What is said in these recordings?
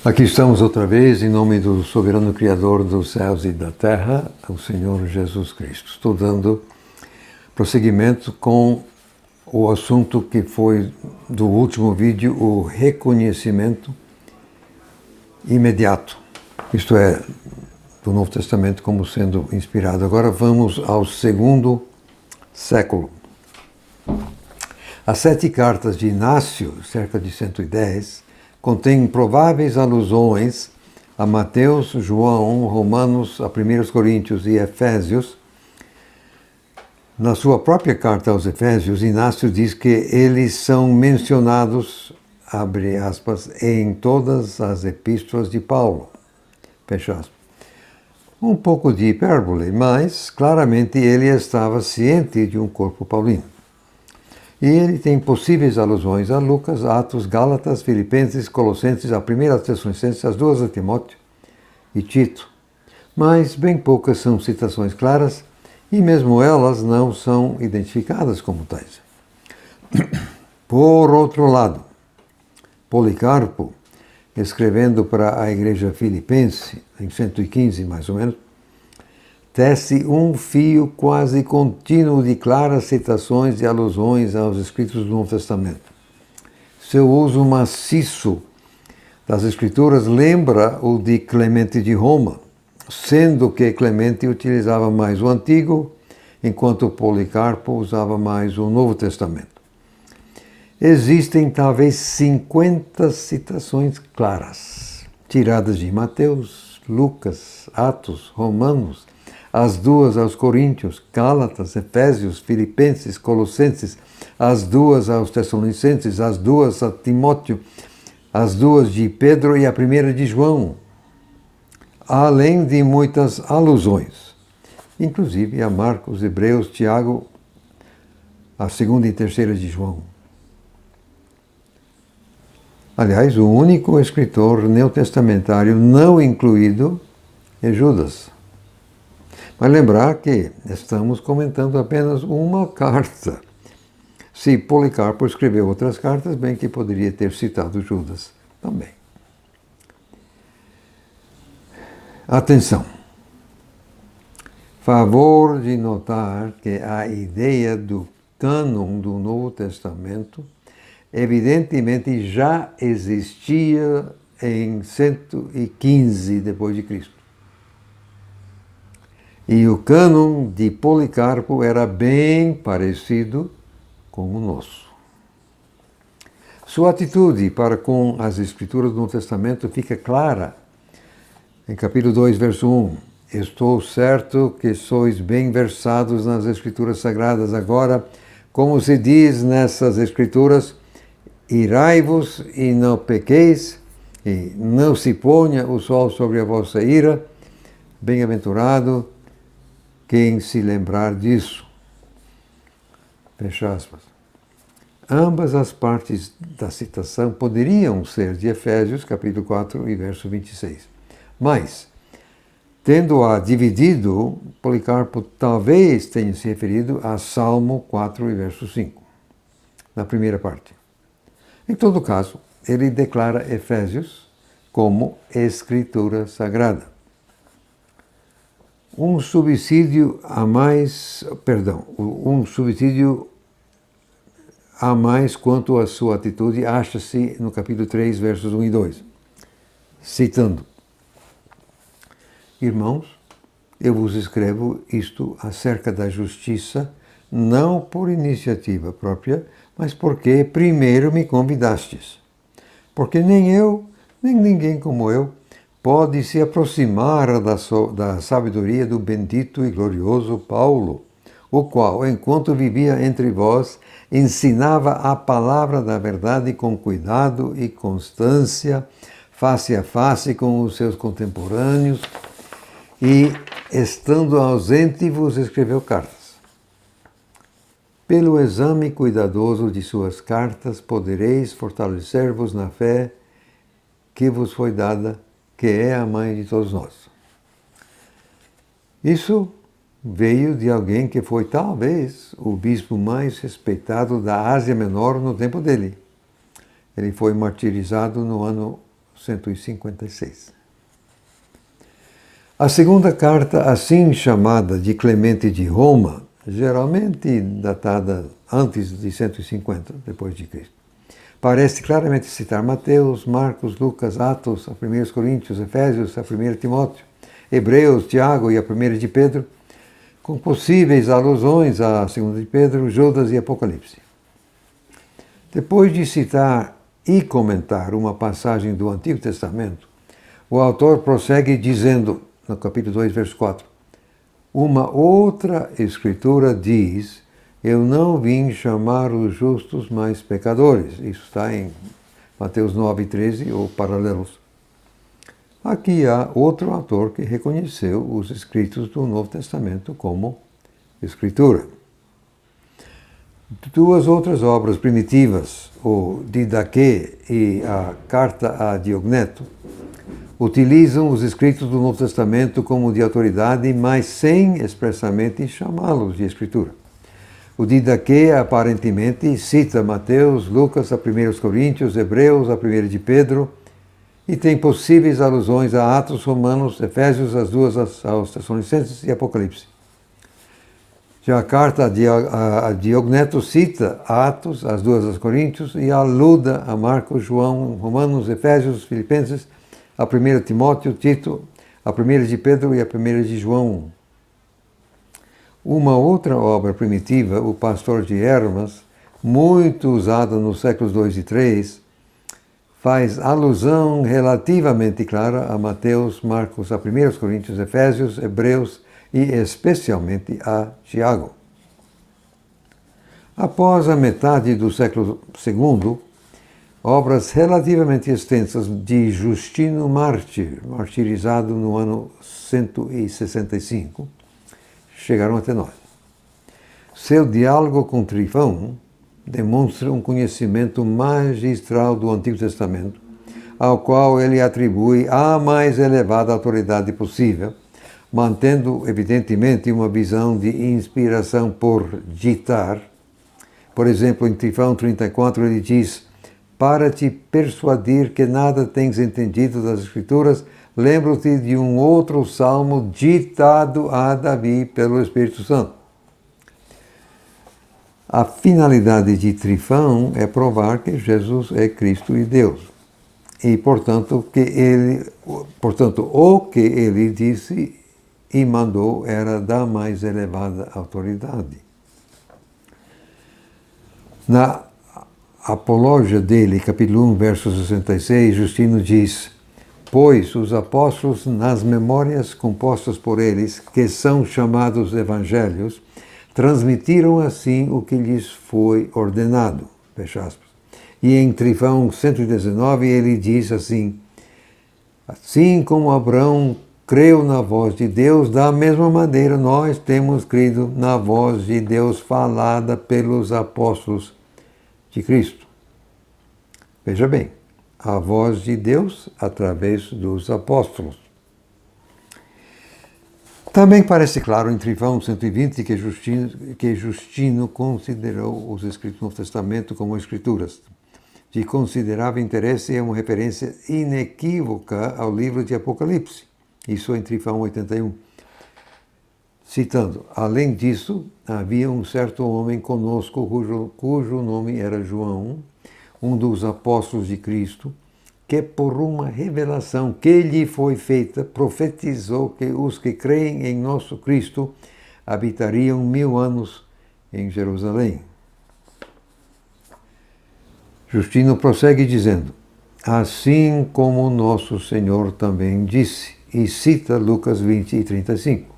Aqui estamos outra vez, em nome do soberano Criador dos céus e da terra, o Senhor Jesus Cristo. Estou dando prosseguimento com o assunto que foi do último vídeo, o reconhecimento imediato. Isto é, do Novo Testamento como sendo inspirado. Agora vamos ao segundo século. As 7 cartas de Inácio, cerca de 110, contêm prováveis alusões a Mateus, João, Romanos, a 1 Coríntios e Efésios. Na sua própria carta aos Efésios, Inácio diz que eles são mencionados, abre aspas, em todas as epístolas de Paulo, fecha aspas. Um pouco de hipérbole, mas claramente ele estava ciente de um corpo paulino. E ele tem possíveis alusões a Lucas, Atos, Gálatas, Filipenses, Colossenses, a 1 Tessalonicenses, as 2 a Timóteo e Tito. Mas bem poucas são citações claras e mesmo elas não são identificadas como tais. Por outro lado, Policarpo, escrevendo para a igreja filipense, em 115 mais ou menos, tece um fio quase contínuo de claras citações e alusões aos escritos do Novo Testamento. Seu uso maciço das Escrituras lembra o de Clemente de Roma, sendo que Clemente utilizava mais o Antigo, enquanto Policarpo usava mais o Novo Testamento. Existem talvez 50 citações claras, tiradas de Mateus, Lucas, Atos, Romanos, as 2 aos Coríntios, Gálatas, Efésios, Filipenses, Colossenses, as 2 aos Tessalonicenses, as 2 a Timóteo, as 2 de Pedro e a 1 de João, além de muitas alusões, inclusive a Marcos, Hebreus, Tiago, a 2ª e 3ª de João. Aliás, o único escritor neotestamentário não incluído é Judas. Mas lembrar que estamos comentando apenas uma carta. Se Policarpo escreveu outras cartas, bem que poderia ter citado Judas também. Atenção! Favor de notar que a ideia do cânon do Novo Testamento evidentemente já existia em 115 depois de Cristo. E o cânon de Policarpo era bem parecido com o nosso. Sua atitude para com as Escrituras do Novo Testamento fica clara. Em capítulo 2, verso 1, estou certo que sois bem versados nas Escrituras Sagradas. Agora, como se diz nessas Escrituras, irai-vos e não pequeis, e não se ponha o sol sobre a vossa ira. Bem-aventurado quem se lembrar disso. Fecha aspas. Ambas as partes da citação poderiam ser de Efésios, capítulo 4 e verso 26. Mas, tendo-a dividido, Policarpo talvez tenha se referido a Salmo 4 e verso 5, na primeira parte. Em todo caso, ele declara Efésios como Escritura Sagrada. Um subsídio a mais quanto à sua atitude acha-se no capítulo 3, versos 1 e 2. Citando: Irmãos, eu vos escrevo isto acerca da justiça, não por iniciativa própria, mas porque primeiro me convidastes. Porque nem eu, nem ninguém como eu, pode se aproximar da sabedoria do bendito e glorioso Paulo, o qual, enquanto vivia entre vós, ensinava a palavra da verdade com cuidado e constância, face a face com os seus contemporâneos, e, estando ausente, vos escreveu cartas. Pelo exame cuidadoso de suas cartas, podereis fortalecer-vos na fé que vos foi dada, que é a mãe de todos nós. Isso veio de alguém que foi talvez o bispo mais respeitado da Ásia Menor no tempo dele. Ele foi martirizado no ano 156. A segunda carta, assim chamada de Clemente de Roma, geralmente datada antes de 150 depois de Cristo, parece claramente citar Mateus, Marcos, Lucas, Atos, a 1 Coríntios, Efésios, a 1 Timóteo, Hebreus, Tiago e a 1 de Pedro, com possíveis alusões a 2 de Pedro, Judas e Apocalipse. Depois de citar e comentar uma passagem do Antigo Testamento, o autor prossegue dizendo, no capítulo 2, verso 4, uma outra escritura diz, eu não vim chamar os justos, mas pecadores. Isso está em Mateus 9, 13, ou paralelos. Aqui há outro autor que reconheceu os escritos do Novo Testamento como escritura. Duas outras obras primitivas, o Didaquê e a Carta a Diogneto, utilizam os escritos do Novo Testamento como de autoridade, mas sem expressamente chamá-los de escritura. O Didaquê aparentemente cita Mateus, Lucas, a 1 Coríntios, Hebreus, a 1 de Pedro, e tem possíveis alusões a Atos, Romanos, Efésios, as duas aos Tessalonicenses e Apocalipse. Já a carta a Diogneto cita Atos, as duas aos Coríntios, e aluda a Marcos, João, Romanos, Efésios, Filipenses, a 1 Timóteo, Tito, a 1 de Pedro e a 1 de João. Uma outra obra primitiva, o Pastor de Hermas, muito usada nos séculos 2 e 3, faz alusão relativamente clara a Mateus, Marcos, a 1 Coríntios, Efésios, Hebreus e especialmente a Tiago. Após a metade do século II, obras relativamente extensas de Justino Mártir, martirizado no ano 165, chegaram até nós. Seu diálogo com Trifão demonstra um conhecimento magistral do Antigo Testamento, ao qual ele atribui a mais elevada autoridade possível, mantendo, evidentemente, uma visão de inspiração por ditar. Por exemplo, em Trifão 34, ele diz, para te persuadir que nada tens entendido das Escrituras, lembro-te de um outro salmo ditado a Davi pelo Espírito Santo. A finalidade de Trifão é provar que Jesus é Cristo e Deus. E, portanto, o que ele disse e mandou era da mais elevada autoridade. Na apologia dele, capítulo 1, verso 66, Justino diz, pois os apóstolos, nas memórias compostas por eles, que são chamados evangelhos, transmitiram assim o que lhes foi ordenado. Fecha aspas. E em Trifão 119 ele diz assim, assim como Abraão creu na voz de Deus, da mesma maneira nós temos crido na voz de Deus falada pelos apóstolos de Cristo. Veja bem, a voz de Deus através dos apóstolos. Também parece claro em Trifão 120 que Justino considerou os escritos do Novo Testamento como escrituras. De considerável interesse é uma referência inequívoca ao livro de Apocalipse. Isso em Trifão 81. Citando, além disso, havia um certo homem conosco cujo nome era João, um dos apóstolos de Cristo, que por uma revelação que lhe foi feita, profetizou que os que creem em nosso Cristo habitariam 1000 anos em Jerusalém. Justino prossegue dizendo, assim como nosso Senhor também disse, e cita Lucas 20 e 35.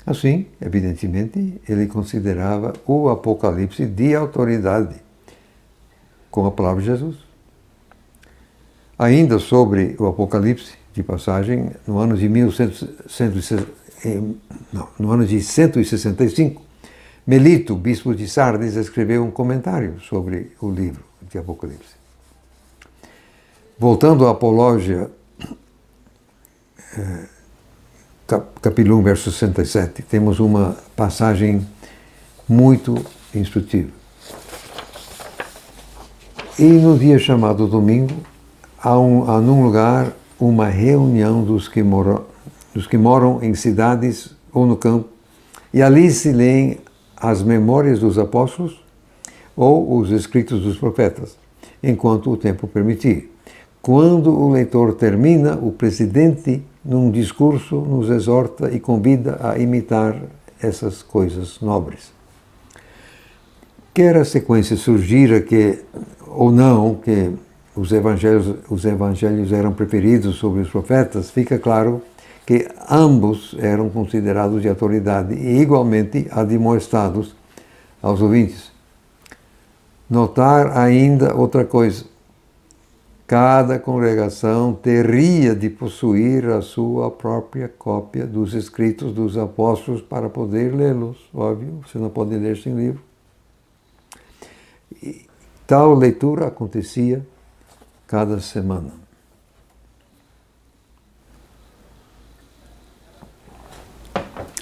Assim, evidentemente, ele considerava o Apocalipse de autoridade com a palavra de Jesus. Ainda sobre o Apocalipse, de passagem, no ano de 165, Melito, bispo de Sardes, escreveu um comentário sobre o livro de Apocalipse. Voltando à Apologia, capítulo 1, verso 67, temos uma passagem muito instrutiva. E no dia chamado domingo, há num lugar uma reunião dos que moram em cidades ou no campo, e ali se leem as memórias dos apóstolos ou os escritos dos profetas, enquanto o tempo permitir. Quando o leitor termina, o presidente, num discurso, nos exorta e convida a imitar essas coisas nobres. Quer a sequência surgira ou não que os evangelhos eram preferidos sobre os profetas, fica claro que ambos eram considerados de autoridade e igualmente admoestados aos ouvintes. Notar ainda outra coisa: cada congregação teria de possuir a sua própria cópia dos escritos dos apóstolos para poder lê-los. Óbvio, você não pode ler sem livro. E tal leitura acontecia cada semana.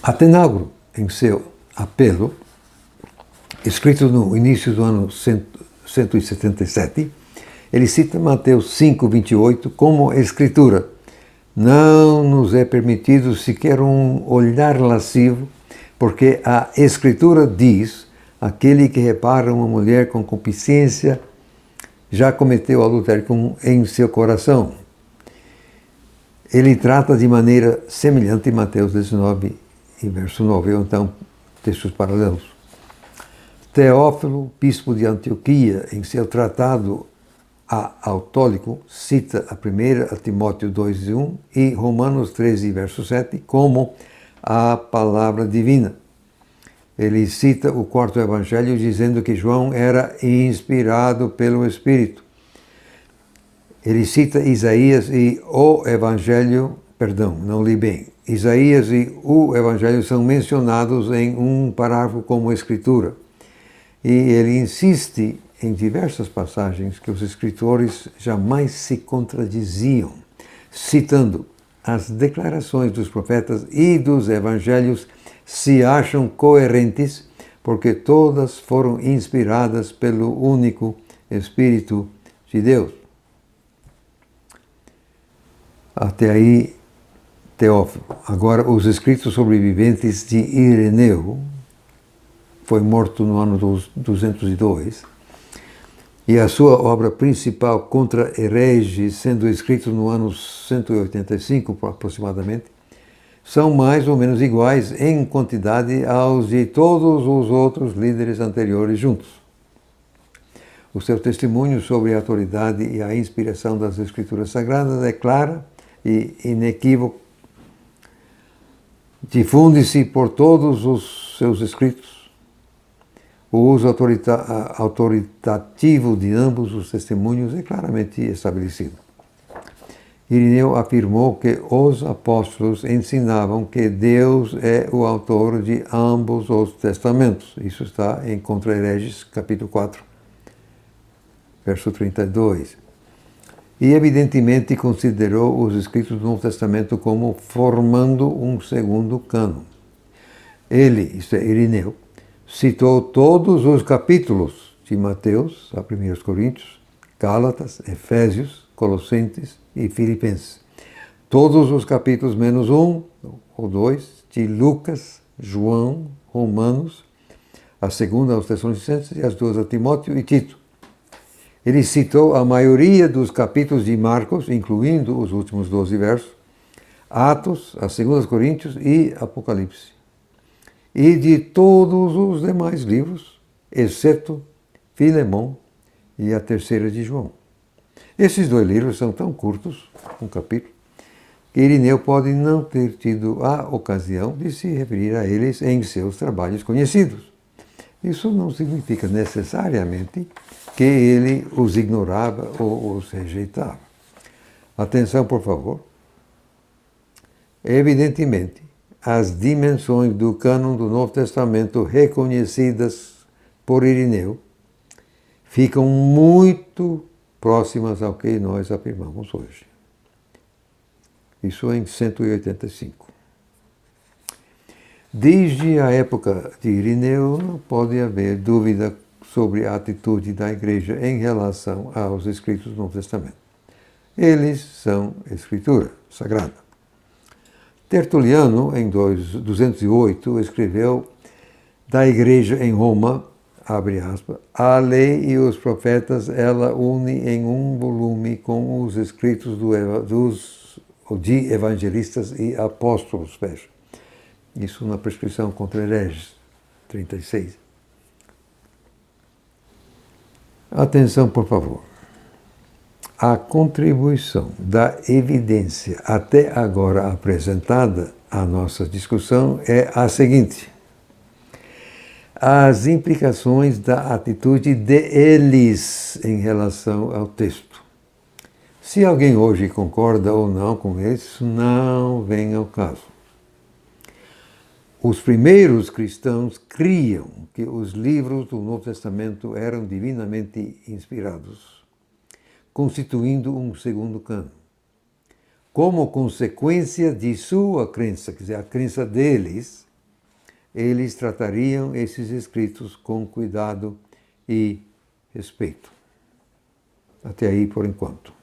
Atenagro, em seu apelo, escrito no início do ano 177, ele cita Mateus 5:28 como escritura: não nos é permitido sequer um olhar lascivo, porque a escritura diz: aquele que repara uma mulher com concupiscência já cometeu adultério em seu coração. Ele trata de maneira semelhante em Mateus 19 e verso 9, ou então textos paralelos. Teófilo, bispo de Antioquia, em seu tratado autólico, cita a primeira a Timóteo 2:1 e Romanos 13, verso 7, como a palavra divina. Ele cita o quarto evangelho dizendo que João era inspirado pelo Espírito. Ele cita Isaías e o evangelho, não li bem. Isaías e o evangelho são mencionados em um parágrafo como escritura. E ele insiste em diversas passagens que os escritores jamais se contradiziam, citando as declarações dos profetas e dos evangelhos se acham coerentes porque todas foram inspiradas pelo único Espírito de Deus. Até aí, Teófilo. Agora, os escritos sobreviventes de Ireneu, foi morto no ano 202, e a sua obra principal Contra Hereges, sendo escrito no ano 185 aproximadamente, são mais ou menos iguais em quantidade aos de todos os outros líderes anteriores juntos. O seu testemunho sobre a autoridade e a inspiração das Escrituras Sagradas é clara e inequívoca. Difunde-se por todos os seus escritos. O uso autoritativo de ambos os testemunhos é claramente estabelecido. Irineu afirmou que os apóstolos ensinavam que Deus é o autor de ambos os testamentos. Isso está em Contra Hereges, capítulo 4, verso 32. E, evidentemente, considerou os escritos do Novo Testamento como formando um segundo cânon. Ele, isto é, Irineu, citou todos os capítulos de Mateus, a 1 Coríntios, Gálatas, Efésios, Colossenses e Filipenses. Todos os capítulos menos 1 ou 2 de Lucas, João, Romanos, a segunda aos Tessalonicenses e as duas a Timóteo e Tito. Ele citou a maioria dos capítulos de Marcos, incluindo os últimos 12 versos, Atos, a 2 Coríntios e Apocalipse. E de todos os demais livros, exceto Filemão e a terceira de João. Esses dois livros são tão curtos, um capítulo, que Irineu pode não ter tido a ocasião de se referir a eles em seus trabalhos conhecidos. Isso não significa necessariamente que ele os ignorava ou os rejeitava. Atenção, por favor. Evidentemente, as dimensões do cânon do Novo Testamento reconhecidas por Irineu ficam muito próximas ao que nós afirmamos hoje. Isso em 185. Desde a época de Irineu, não pode haver dúvida sobre a atitude da Igreja em relação aos escritos do Novo Testamento. Eles são Escritura Sagrada. Tertuliano, em 208, escreveu da igreja em Roma, abre aspas, a lei e os profetas ela une em um volume com os escritos de evangelistas e apóstolos, fecha. Isso na prescrição contra hereges, 36. Atenção, por favor. A contribuição da evidência até agora apresentada à nossa discussão é a seguinte: as implicações da atitude deles em relação ao texto. Se alguém hoje concorda ou não com isso, não vem ao caso. Os primeiros cristãos criam que os livros do Novo Testamento eram divinamente inspirados, constituindo um segundo cânon. Como consequência de sua crença, quer dizer, a crença deles, eles tratariam esses escritos com cuidado e respeito. Até aí por enquanto.